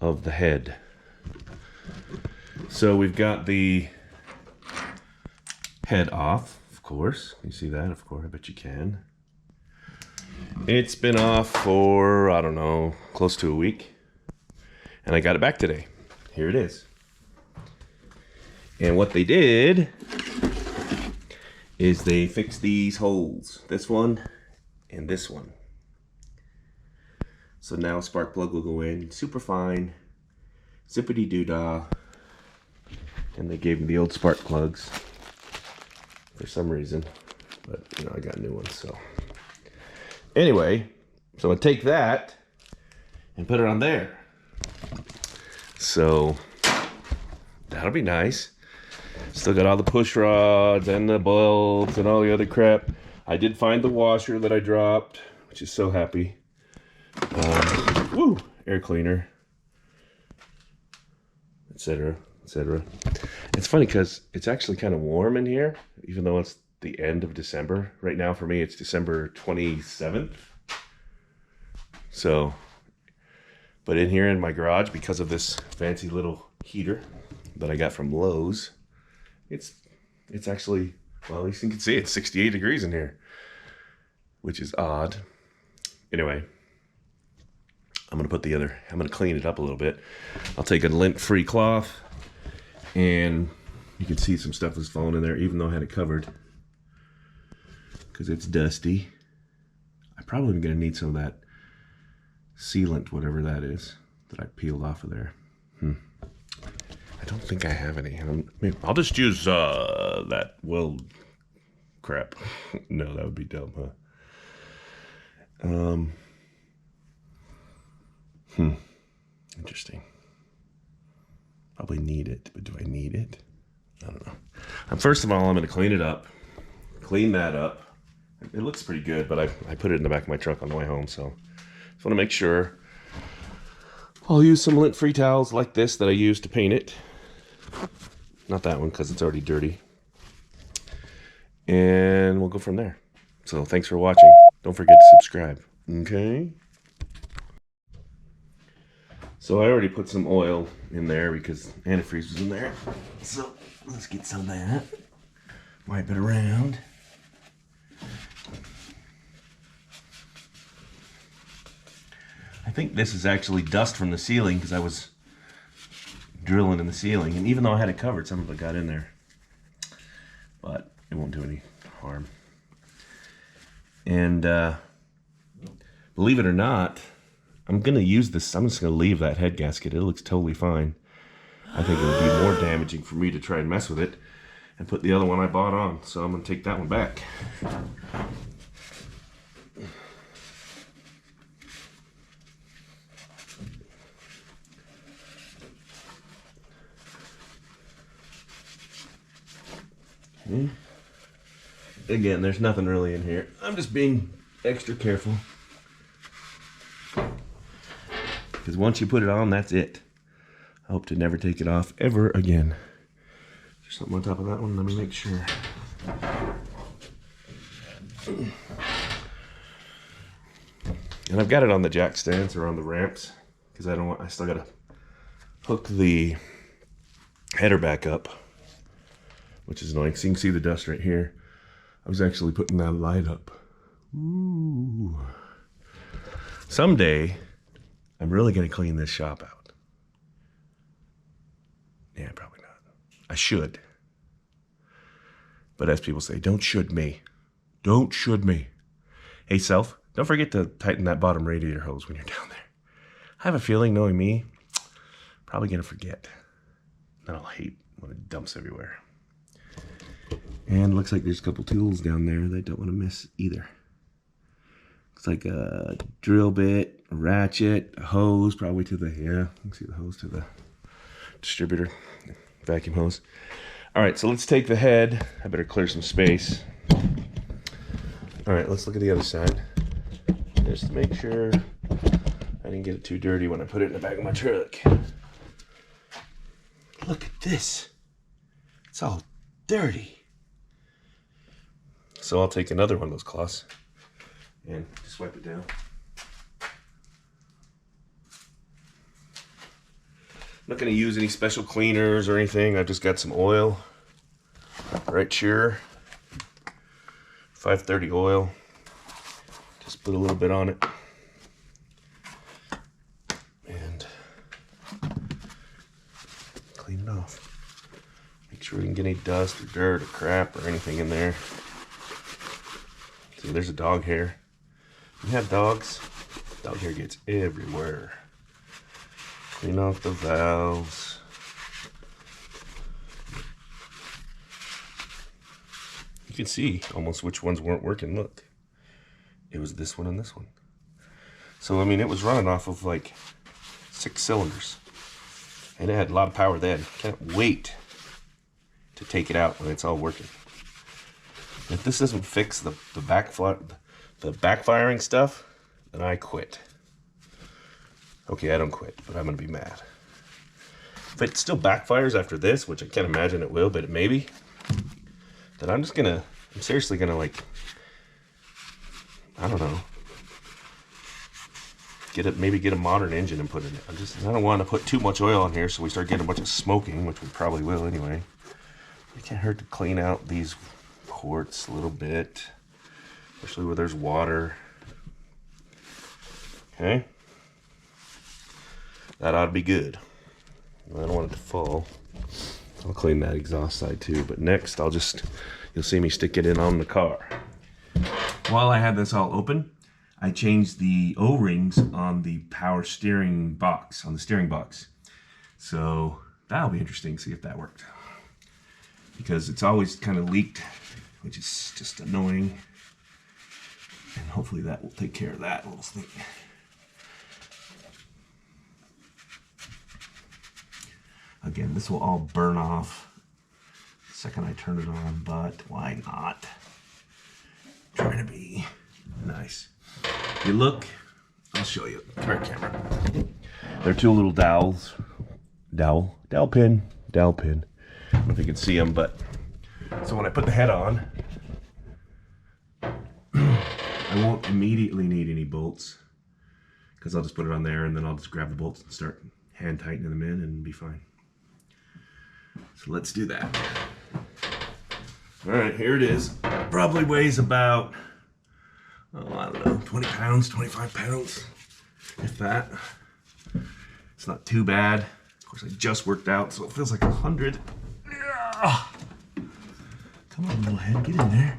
of the head. So we've got the head off, of course. You see that? Of course, I bet you can. It's been off for, I don't know, close to a week. And I got it back today. Here it is. And what they did is they fixed these holes. This one and this one. So now a spark plug will go in, super fine, zippity doo dah. And they gave me the old spark plugs for some reason, but you know, I got new ones. So anyway, so I take that and put it on there. So that'll be nice. Still got all the push rods and the bolts and all the other crap. I did find the washer that I dropped, which is so happy. Woo! Air cleaner, etc., etc. It's funny because it's actually kind of warm in here, even though it's the end of December. Right now for me, it's December 27th. So, but in here in my garage, because of this fancy little heater that I got from Lowe's, it's actually, well, at least you can see it's 68 degrees in here, which is odd. Anyway, I'm going to clean it up a little bit. I'll take a lint-free cloth, and you can see some stuff was falling in there, even though I had it covered, because it's dusty. I'm probably going to need some of that sealant, whatever that is, that I peeled off of there. I don't think I have any. I'll just use that weld crap. No, that would be dumb, huh? Interesting. Probably need it, but do I need it? I don't know. First of all, I'm going to clean it up. Clean that up. It looks pretty good, but I put it in the back of my truck on the way home, so just want to make sure. I'll use some lint-free towels like this that I used to paint it. Not that one, because it's already dirty. And we'll go from there. So thanks for watching. Don't forget to subscribe. Okay? So I already put some oil in there because antifreeze was in there. So let's get some of that. Wipe it around. I think this is actually dust from the ceiling because I was drilling in the ceiling. And even though I had it covered, some of it got in there. But it won't do any harm. And believe it or not, I'm going to use this. I'm just going to leave that head gasket. It looks totally fine. I think it would be more damaging for me to try and mess with it and put the other one I bought on. So I'm going to take that one back. Okay. Again, there's nothing really in here. I'm just being extra careful. Because once you put it on, that's it. I hope to never take it off ever again. There's something on top of that one. Let me make sure. And I've got it on the jack stands or on the ramps because I still got to hook the header back up, which is annoying. So you can see the dust right here. I was actually putting that light up. Ooh. Someday, I'm really going to clean this shop out. Yeah, probably not. I should. But as people say, don't should me. Don't should me. Hey, self, don't forget to tighten that bottom radiator hose when you're down there. I have a feeling, knowing me, probably going to forget. Then I'll hate when it dumps everywhere. And looks like there's a couple tools down there that I don't want to miss either. Looks like a drill bit, a ratchet, a hose, probably to the, yeah, you can see the hose to the distributor, vacuum hose. All right, so let's take the head. I better clear some space. All right, let's look at the other side. Just to make sure I didn't get it too dirty when I put it in the back of my truck. Look at this. It's all dirty. So I'll take another one of those cloths and just wipe it down. not going to use any special cleaners or anything. I've just got some oil right here. 530 oil. Just put a little bit on it. And clean it off. Make sure we didn't get any dust or dirt or crap or anything in there. See, there's a dog hair. You have dogs, dog hair gets everywhere. Clean off the valves. You can see almost which ones weren't working. Look, it was this one and this one. So I mean, it was running off of like 6 cylinders, and it had a lot of power then. Can't wait to take it out when it's all working. If this doesn't fix the backfiring stuff, then I quit. Okay, I don't quit, but I'm gonna be mad. If it still backfires after this, which I can't imagine it will, but maybe, then I'm seriously gonna, like, I don't know, maybe get a modern engine and put in it. I don't want to put too much oil on here so we start getting a bunch of smoking, which we probably will anyway. It can't hurt to clean out these ports a little bit, especially where there's water. Okay. That ought to be good. I don't want it to fall. I'll clean that exhaust side too, but next you'll see me stick it in on the car. While I had this all open, I changed the O-rings on the power steering box, on the steering box. So that'll be interesting to see if that worked. Because it's always kind of leaked, which is just annoying. And hopefully that will take care of that little thing. Again, this will all burn off the second I turn it on, but why not? Trying to be nice. You look, I'll show you. Turn camera. There are 2 little dowel pin. I don't know if you can see them, but so when I put the head on, I won't immediately need any bolts because I'll just put it on there and then I'll just grab the bolts and start hand tightening them in and be fine. So let's do that. All right, here it is. Probably weighs about, oh, I don't know, 20 pounds, 25 pounds, if that. It's not too bad. Of course, I just worked out, so it feels like 100. Come on, little head, get in there.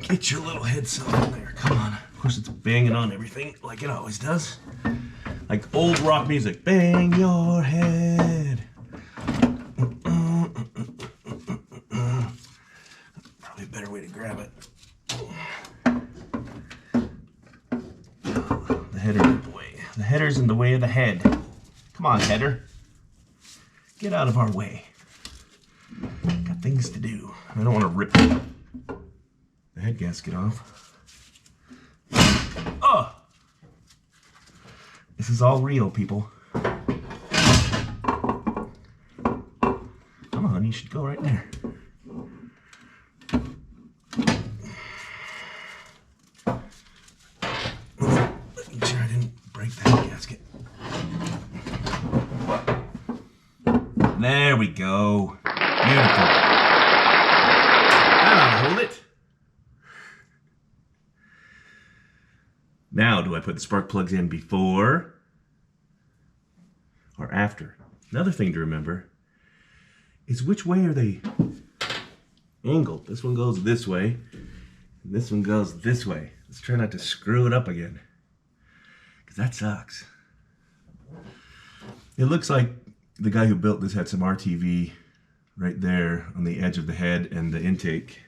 Get your little head self in there, come on. Of course, it's banging on everything like it always does. Like old rock music. Bang your head. Probably a better way to grab it. The header's in the way. The header's in the way of the head. Come on, header. Get out of our way. Got things to do. I don't want to rip the head gasket off. Oh! This is all real, people. Come on, you should go right there. Make sure I didn't break the head gasket. There we go. Beautiful. Now hold it. Now, do I put the spark plugs in before or after? Another thing to remember is which way are they angled? This one goes this way, and this one goes this way. Let's try not to screw it up again, because that sucks. It looks like the guy who built this had some RTV right there on the edge of the head and the intake,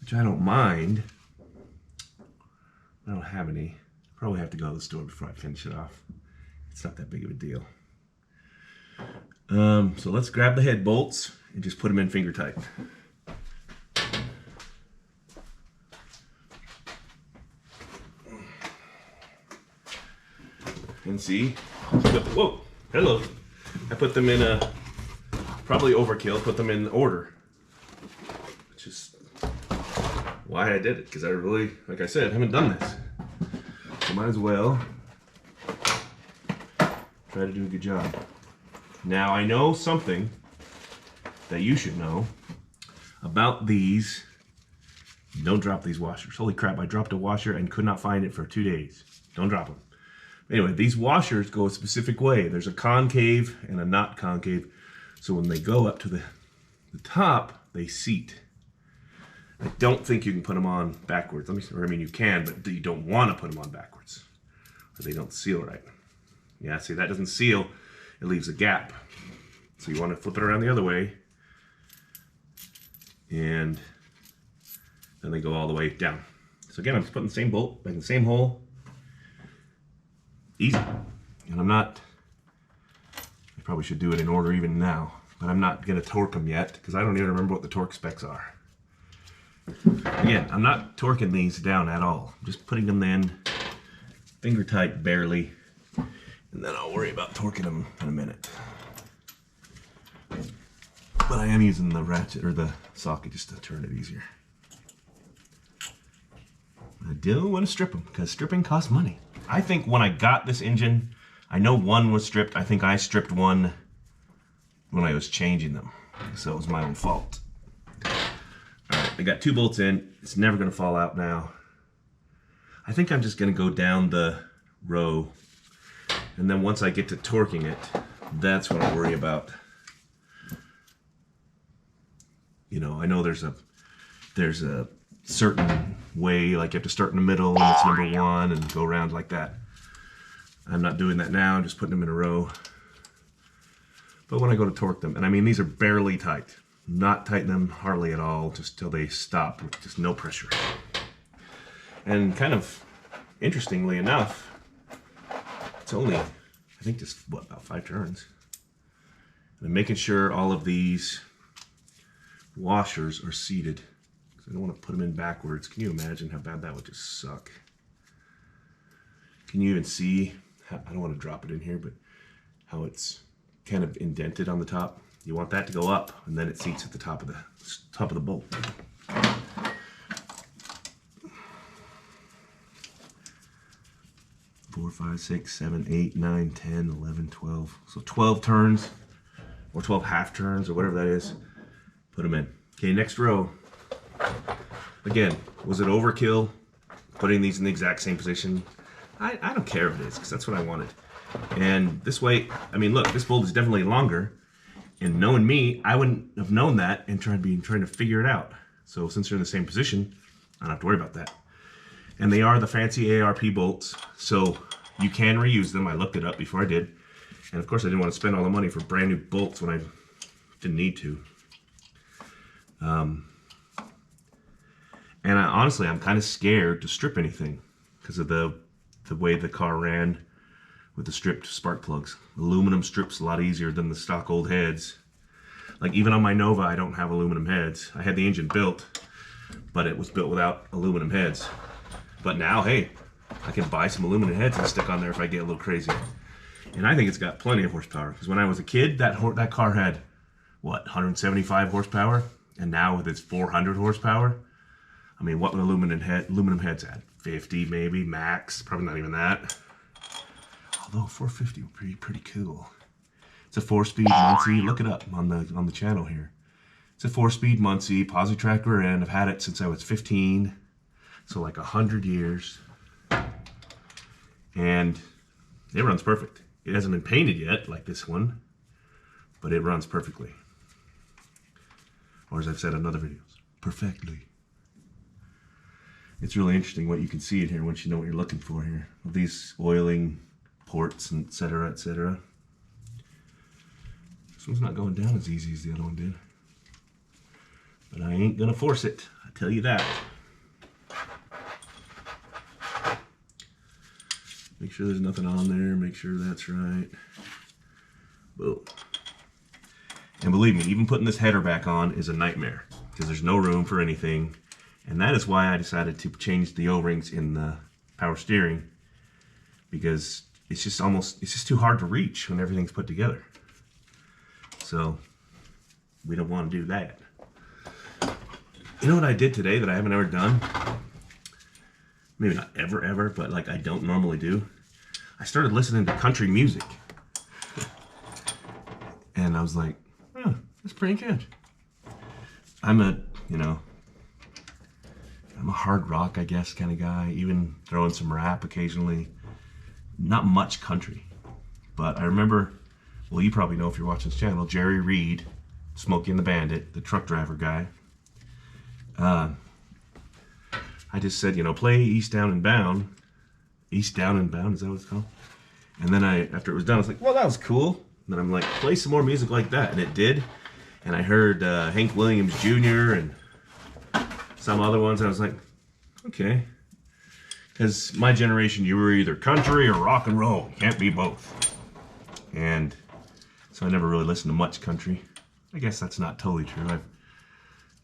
which I don't mind. I don't have any. Probably have to go to the store before I finish it off. It's not that big of a deal. So let's grab the head bolts and just put them in finger tight. And see, whoa, hello. I put them in probably overkill, put them in order. Which is why I did it, because I really, like I said, haven't done this. So might as well try to do a good job. Now I know something that you should know about these. Don't drop these washers. Holy crap, I dropped a washer and could not find it for 2 days. Don't drop them. Anyway, these washers go a specific way. There's a concave and a not concave. So when they go up to the top, they seat. I don't think you can put them on backwards. I mean, you can, but you don't want to put them on backwards, or they don't seal right. Yeah, see, that doesn't seal. It leaves a gap. So you want to flip it around the other way, and then they go all the way down. So again, I'm just putting the same bolt back in the same hole. Easy. And I'm not, I probably should do it in order even now, but I'm not going to torque them yet because I don't even remember what the torque specs are. Again, I'm not torquing these down at all. I'm just putting them in finger tight barely, and then I'll worry about torquing them in a minute. But I am using the ratchet or the socket just to turn it easier. I don't want to strip them because stripping costs money. I think when I got this engine, I know one was stripped. I think I stripped one when I was changing them, so it was my own fault. Alright, I got 2 bolts in. It's never going to fall out now. I think I'm just going to go down the row, and then once I get to torquing it, that's what I'll worry about. You know, I know there's a certain way, like you have to start in the middle and it's number 1 and go around like that. I'm not doing that now. I'm just putting them in a row. But when I go to torque them, and I mean these are barely tight, not tighten them hardly at all, just till they stop with just no pressure. And kind of interestingly enough, it's only, I think just what, about 5 turns. And I'm making sure all of these washers are seated. I don't want to put them in backwards. Can you imagine how bad that would just suck? Can you even see, I don't want to drop it in here, but how it's kind of indented on the top? You want that to go up, and then it seats at the top of the bolt. 4, 5, 6, 7, 8, 9, 10, 11, 12. So 12 turns, or 12 half turns, or whatever that is. Put them in. Okay, next row. Again, was it overkill putting these in the exact same position? I don't care if it is, because that's what I wanted. And this way, I mean, look, this bolt is definitely longer. And knowing me, I wouldn't have known that and trying to figure it out. So since they're in the same position, I don't have to worry about that. And they are the fancy ARP bolts, so you can reuse them. I looked it up before I did. And of course, I didn't want to spend all the money for brand new bolts when I didn't need to. And honestly, I'm kind of scared to strip anything because of the way the car ran with the stripped spark plugs. Aluminum strips a lot easier than the stock old heads. Like even on my Nova, I don't have aluminum heads. I had the engine built, but it was built without aluminum heads. But now, hey, I can buy some aluminum heads and stick on there if I get a little crazy. And I think it's got plenty of horsepower because when I was a kid, that car had, what, 175 horsepower? And now with its 400 horsepower, I mean, what would aluminum heads add? 50 maybe, max, probably not even that. Although 450 would be pretty cool. It's a 4-speed Muncie. Look it up on the channel here. It's a 4-speed Muncie, Positrack rear end. I've had it since I was 15, so like 100 years. And it runs perfect. It hasn't been painted yet, like this one, but it runs perfectly. Or as I've said in other videos, perfectly. It's really interesting what you can see in here once you know what you're looking for here. These oiling ports, and etc., etc. This one's not going down as easy as the other one did. But I ain't gonna force it, I tell you that. Make sure there's nothing on there, make sure that's right. Boom. And believe me, even putting this header back on is a nightmare because there's no room for anything. And that is why I decided to change the O-rings in the power steering, because it's just too hard to reach when everything's put together. So we don't want to do that. You know what I did today that I haven't ever done? Maybe not ever, but like I don't normally do. I started listening to country music. And I was like, oh, that's pretty good. I'm a hard rock, I guess, kind of guy, even throwing some rap occasionally. Not much country. But I remember, well, you probably know if you're watching this channel, Jerry Reed, Smokey and the Bandit, the truck driver guy. I just said, play East Down and Bound. East Down and Bound, is that what it's called? And then after it was done, I was like, well, that was cool. And then I'm like, play some more music like that. And it did. And I heard Hank Williams Jr. and some other ones. And I was like, okay. Because my generation, you were either country or rock and roll. You can't be both. And so I never really listened to much country. I guess that's not totally true. I've,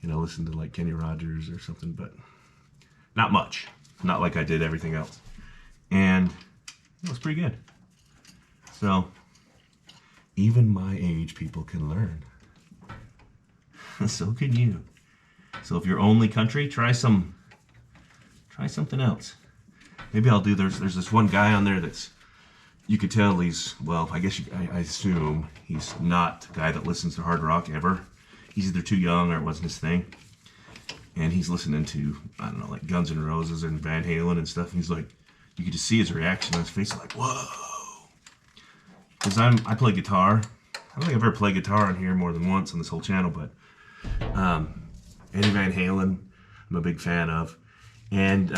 listened to like Kenny Rogers or something, but not much. Not like I did everything else. And it was pretty good. So even my age people can learn. So can you. So if you're only country, try something else. Maybe I'll do, there's this one guy on there that's, you could tell he's, well, I guess I assume he's not a guy that listens to hard rock ever. He's either too young or it wasn't his thing. And he's listening to, I don't know, like Guns N' Roses and Van Halen and stuff. And he's like, you could just see his reaction on his face, like, whoa. Because I play guitar. I don't think I've ever played guitar on here more than once on this whole channel, but Eddie Van Halen, I'm a big fan of. And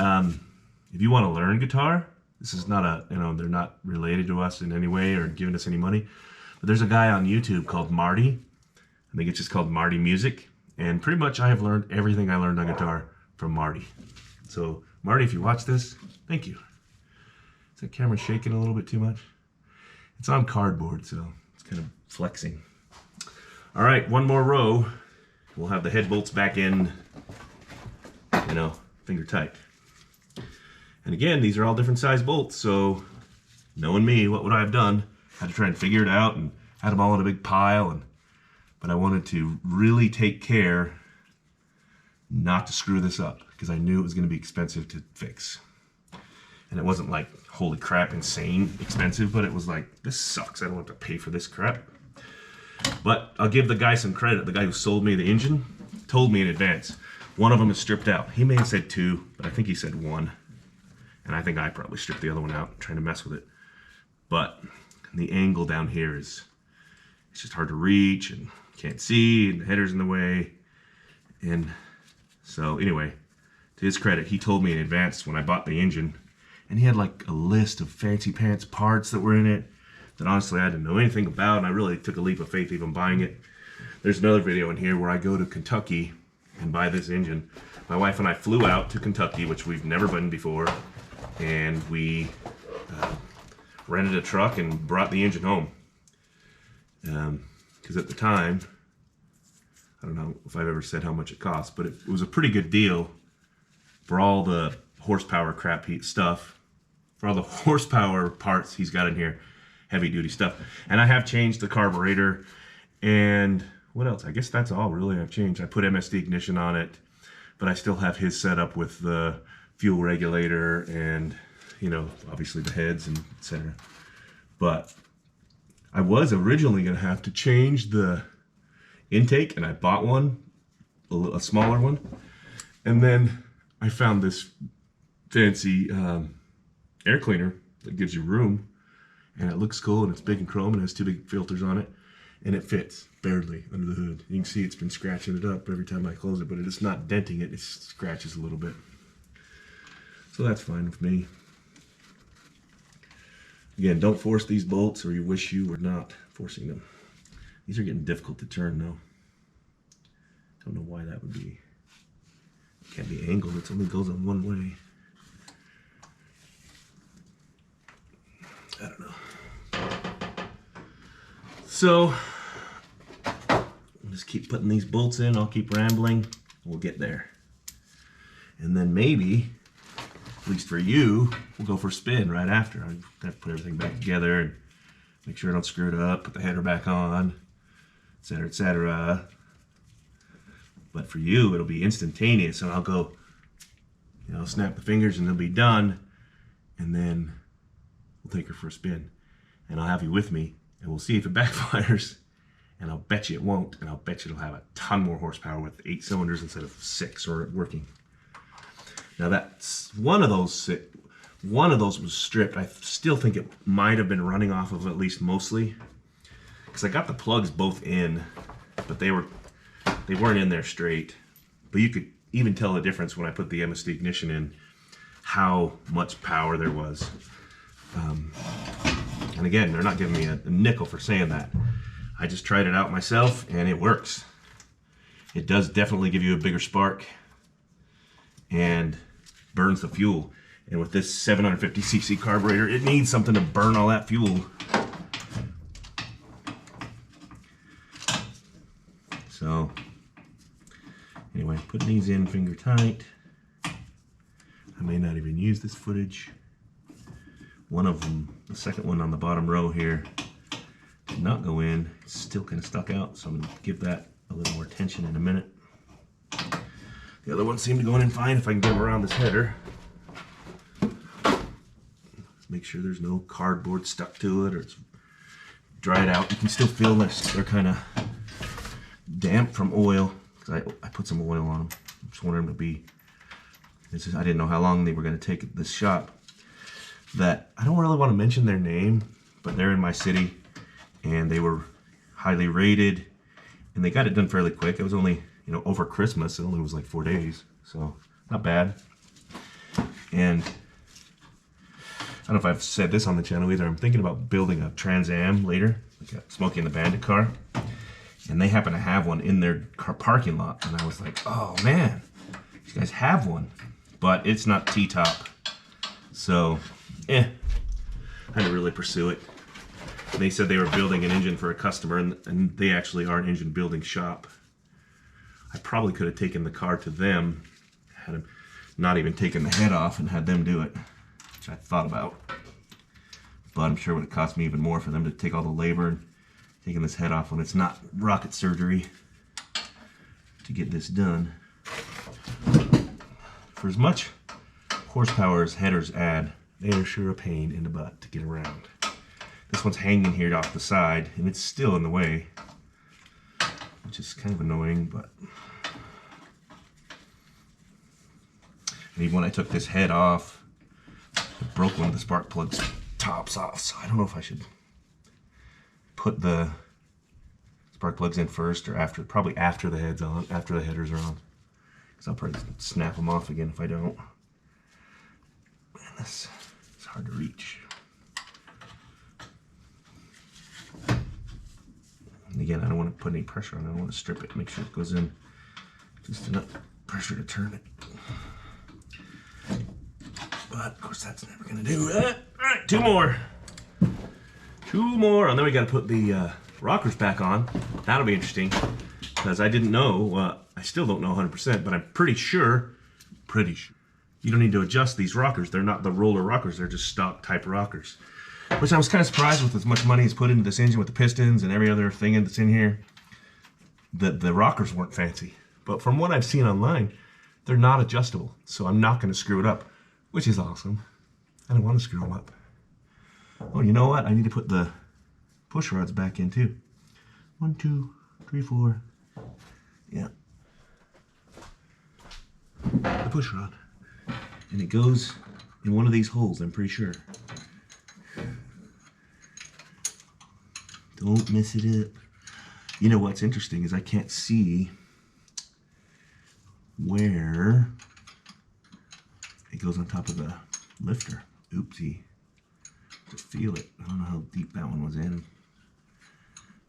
if you want to learn guitar, this is not they're not related to us in any way or giving us any money. But there's a guy on YouTube called Marty. I think it's just called Marty Music. And pretty much I have learned everything I learned on guitar from Marty. So Marty, if you watch this, thank you. Is that camera shaking a little bit too much? It's on cardboard, so it's kind of flexing. All right, one more row. We'll have the head bolts back in, finger tight. And again, these are all different size bolts, so knowing me, what would I have done? I had to try and figure it out and had them all in a big pile. But I wanted to really take care not to screw this up because I knew it was going to be expensive to fix. And it wasn't like, holy crap, insane expensive, but it was like, this sucks. I don't have to pay for this crap. But I'll give the guy some credit. The guy who sold me the engine told me in advance. One of them is stripped out. He may have said 2, but I think he said 1. And I think I probably stripped the other one out trying to mess with it. But the angle down here it's just hard to reach and can't see, and the header's in the way. And so anyway, to his credit, he told me in advance when I bought the engine, and he had like a list of fancy pants parts that were in it that honestly I didn't know anything about, and I really took a leap of faith even buying it. There's another video in here where I go to Kentucky and buy this engine. My wife and I flew out to Kentucky, which we've never been before, and we rented a truck and brought the engine home. Because at the time, I don't know if I've ever said how much it cost, but it was a pretty good deal for all the horsepower crap stuff, for all the horsepower parts he's got in here, heavy duty stuff. And I have changed the carburetor, and what else? I guess that's all really I've changed. I put MSD ignition on it, but I still have his setup with the fuel regulator and, obviously the heads and etc. But I was originally going to have to change the intake, and I bought one, a smaller one, and then I found this fancy air cleaner that gives you room, and it looks cool, and it's big and chrome, and it has 2 big filters on it, and it fits barely under the hood. You can see it's been scratching it up every time I close it, but it's not denting it, it scratches a little bit. So that's fine with me. Again, don't force these bolts, or you wish you were not forcing them. These are getting difficult to turn now. Don't know why that would be. It can't be angled, it only goes on one way. I don't know. So, I'll just keep putting these bolts in, I'll keep rambling, we'll get there. And then maybe, at least for you, we'll go for a spin right after. I've got to put everything back together and make sure I don't screw it up, put the header back on, etc., etc. But for you, it'll be instantaneous, and I'll go, snap the fingers and it'll be done, and then we'll take her for a spin. And I'll have you with me, and we'll see if it backfires, and I'll bet you it won't, and I'll bet you it'll have a ton more horsepower with 8 cylinders instead of 6 or working. Now that's one of those was stripped. I still think it might have been running off of at least mostly, because I got the plugs both in, but they weren't in there straight. But you could even tell the difference when I put the MSD ignition in, how much power there was. And again, they're not giving me a nickel for saying that. I just tried it out myself and it works. It does definitely give you a bigger spark and burns the fuel. And with this 750cc carburetor, it needs something to burn all that fuel. So anyway, putting these in finger tight. I may not even use this footage. One of them, the second one on the bottom row here, did not go in. It's still kind of stuck out, so I'm going to give that a little more attention in a minute. The other one seemed to go in fine if I can get them around this header. Make sure there's no cardboard stuck to it or it's dried out. You can still feel this. They're kind of damp from oil, because I put some oil on them. I just wanted them to be, I didn't know how long they were going to take at this shop. That I don't really want to mention their name, but they're in my city and they were highly rated and they got it done fairly quick. It was only, you know, over Christmas. It only was like 4 days, so not bad. And I don't know if I've said this on the channel either. I'm thinking about building a Trans Am later, like a Smokey and the Bandit car, and they happen to have one in their car parking lot. And I was like, oh man, these guys have one, but it's not T-top, so I had to really pursue it. They said they were building an engine for a customer, and they actually are an engine building shop. I probably could have taken the car to them, had them not even taken the head off and had them do it, which I thought about. But I'm sure it would have cost me even more for them to take all the labor and taking this head off when it's not rocket surgery to get this done. For as much horsepower as headers add, they are sure a pain in the butt to get around. This one's hanging here off the side, and it's still in the way, which is kind of annoying, but... And even when I took this head off, it broke one of the spark plug's tops off, so I don't know if I should put the spark plugs in first or after, probably after the head's on, after the headers are on. Because I'll probably snap them off again if I don't. Man, this is hard to reach. And again, I don't want to put any pressure on it. I don't want to strip it. Make sure it goes in just enough pressure to turn it. But of course, that's never going to do it. All right, two more. And then we got to put the rockers back on. That'll be interesting because I didn't know. I still don't know 100%, but I'm pretty sure. You don't need to adjust these rockers. They're not the roller rockers. They're just stock type rockers. Which I was kind of surprised with as much money as put into this engine with the pistons and every other thing that's in here. The rockers weren't fancy. But from what I've seen online, they're not adjustable. So I'm not going to screw it up, which is awesome. I don't want to screw them up. Oh, you know what? I need to put the push rods back in too. 1, 2, 3, 4. Yeah. The push rod. And it goes in one of these holes, I'm pretty sure. Don't mess it up. You know what's interesting is I can't see where it goes on top of the lifter. Oopsie. Just feel it. I don't know how deep that one was in.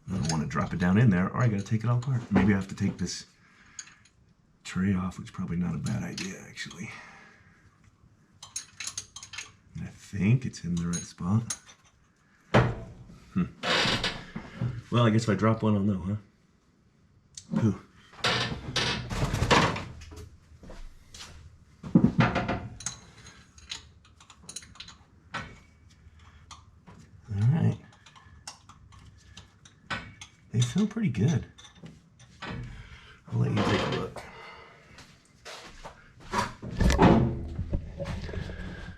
I don't want to drop it down in there, or I gotta take it all apart. Maybe I have to take this tray off, which is probably not a bad idea, actually. I think it's in the right spot. Well, I guess if I drop one, I'll know, huh? Pooh. Alright. They feel pretty good. I'll let you take a look.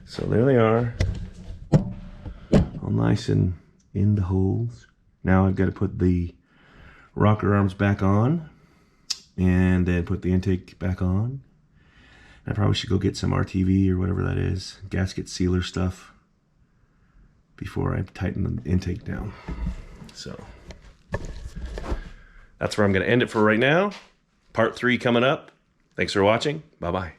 So there they are. All nice and in the holes. Now I've got to put the rocker arms back on, and then put the intake back on. I probably should go get some RTV or whatever that is, gasket sealer stuff, before I tighten the intake down. So that's where I'm going to end it for right now. Part 3 coming up. Thanks for watching. Bye-bye.